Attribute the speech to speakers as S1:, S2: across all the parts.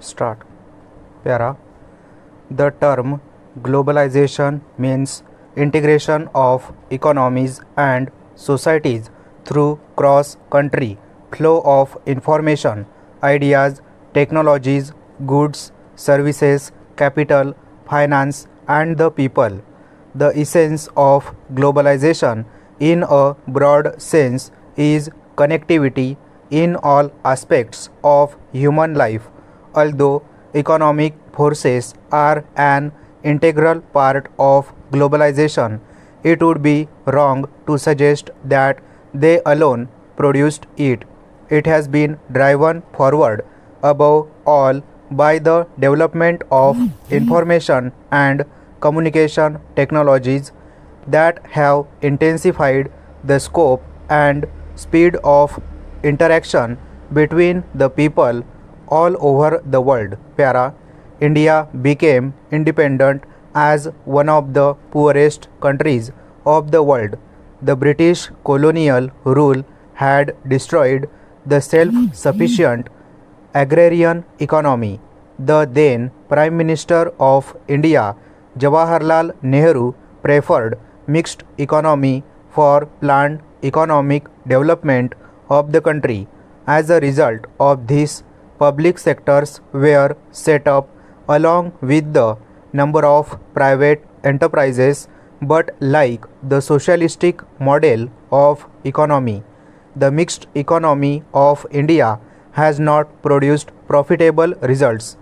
S1: Start. Para. The term globalization means integration of economies and societies through cross-country flow of information, ideas, technologies, goods, services, capital, finance, and the people. The essence of globalization in a broad sense is connectivity in all aspects of human life. Although economic forces are an integral part of globalization, it would be wrong to suggest that they alone produced it. It has been driven forward above all by the development of information and communication technologies that have intensified the scope and speed of interaction between the people all over the world. Para. India became independent as one of the poorest countries of the world. The British colonial rule had destroyed the self-sufficient agrarian economy. The then Prime Minister of India, Jawaharlal Nehru, preferred mixed economy for planned economic development of the country. As a result of this, public sectors were set up along with the number of private enterprises, but like the socialistic model of economy, the mixed economy of India has not produced profitable results.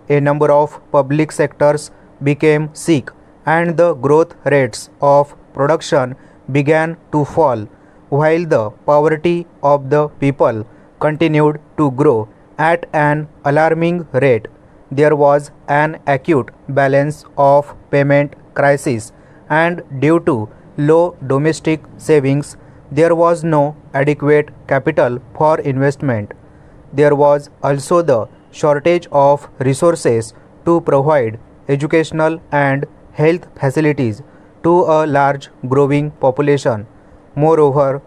S1: A number of public sectors became sick and the growth rates of production began to fall, while the poverty of the people continued to grow at an alarming rate. There was an acute balance of payment crisis, and due to low domestic savings, there was no adequate capital for investment. There was also the shortage of resources to provide educational and health facilities to a large growing population. Moreover,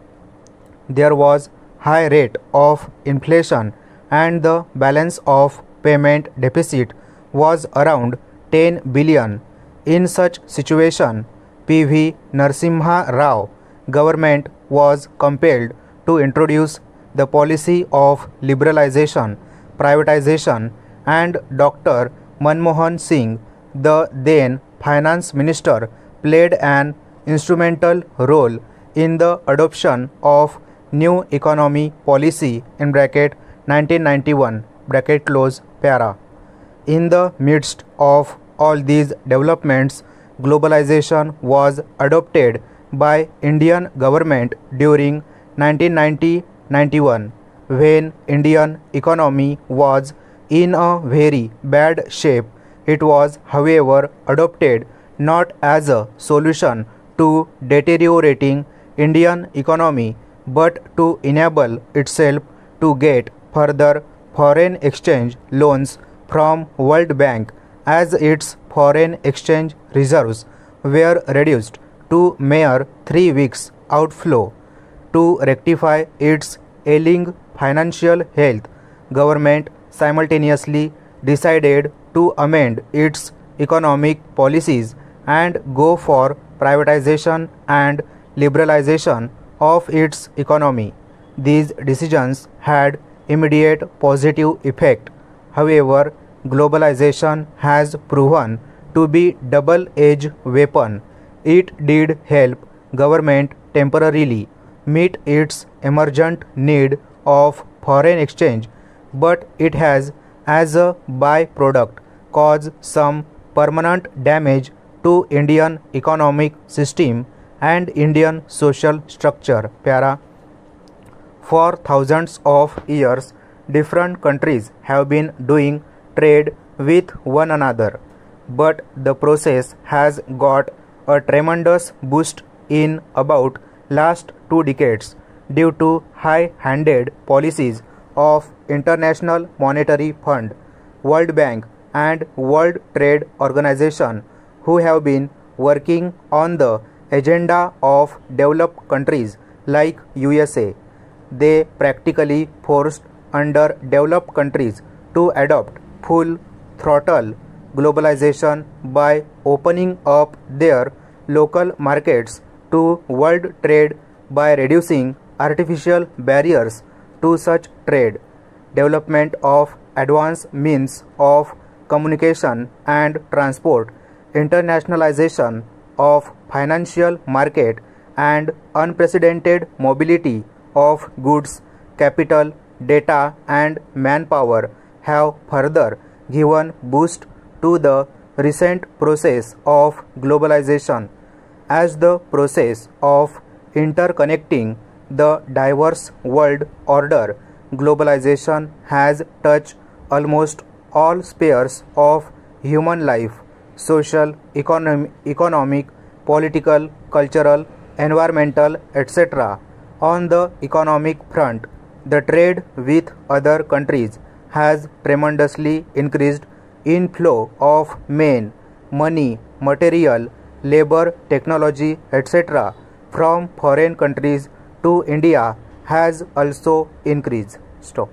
S1: there was high rate of inflation and the balance of payment deficit was around 10 billion. In such situation, P.V. Narasimha Rao government was compelled to introduce the policy of liberalization, privatization, and Dr. Manmohan Singh, the then finance minister, played an instrumental role in the adoption of new economy policy in bracket 1991 bracket close para. In the midst of all these developments, globalization was adopted by Indian government during 1990-91 when Indian economy was in a very bad shape. It was, however, adopted not as a solution to deteriorating Indian economy but to enable itself to get further foreign exchange loans from World Bank as its foreign exchange reserves were reduced to mere 3 weeks outflow. To rectify its ailing financial health, government simultaneously decided to amend its economic policies and go for privatization and liberalization of its economy. These decisions had immediate positive effect. However, globalization has proven to be double-edged weapon. It did help government temporarily meet its emergent need of foreign exchange, but it has, as a byproduct, caused some permanent damage to Indian economic system and Indian social structure. Para. For thousands of years, different countries have been doing trade with one another, but the process has got a tremendous boost in about last 2 decades due to high-handed policies of International Monetary Fund, World Bank and World Trade Organization, who have been working on the agenda of developed countries like USA. They practically forced underdeveloped countries to adopt full throttle globalization by opening up their local markets to world trade by reducing artificial barriers to such trade, development of advanced means of communication and transport, internationalization of financial market, and unprecedented mobility of goods, capital, data, and manpower have further given boost to the recent process of globalization. As the process of interconnecting the diverse world order, globalization has touched almost all spheres of human life: social, economic, political, cultural, environmental, etc. On the economic front, the trade with other countries has tremendously increased inflow of men, money, material, labor, technology, etc. from foreign countries to India has also increased. Stop.